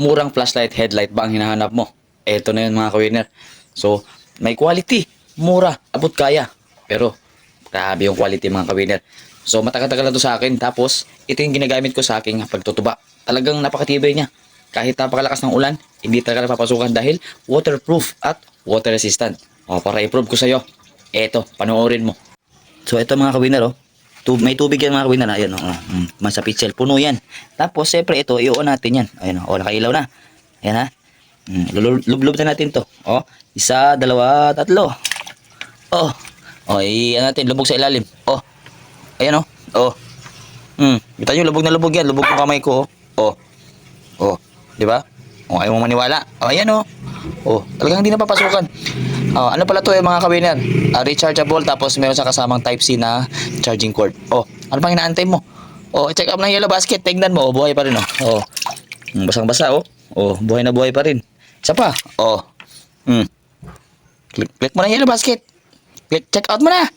murang flashlight headlight ba ang hinahanap mo? Eto na yun mga ka-winner. So, may quality, mura, abot kaya. Pero, grabe yung quality mga ka-winner. So, matagal-tagal na to sa akin. Tapos, ito yung ginagamit ko sa aking pagtutuba. Talagang napakatibay niya. Kahit napakalakas ng ulan, hindi talaga napapasukan dahil waterproof at water resistant. O, para i-prove ko sa'yo, eto, panoorin mo. So, ito mga ka-winner, oh. May tubig yan mga ka-winner. Ayan, oh. Sa pitchel, puno yan. Tapos, siyempre, ito, i-on natin yan. Ayan, oh, nakailaw na. Ayan, ha. Lublob na natin to. Oh, isa, dalawa, tatlo. Oh. Oh, ano natin, lubog sa ilalim. Oh. Ayan oh. Oh. Kita nyo, lubog na lubog yan. Lubog yung kamay ko. Oh. Oh. Oh. Di ba? Oh, ayaw mo maniwala. Oh, ayan oh. Oh, talagang hindi napapasukan. Oh, ano pala to mga ka-winner? Rechargeable tapos meron sa kasamang Type-C na charging cord. Oh, ano pang inaantay mo? Oh, check up ng yellow basket. Tingnan mo, oh, buhay pa rin oh. Oh. Basang-basa oh. Oh, buhay na buhay pa rin. Isa pa. Oh. Click mo na yellow basket. Check out mo na.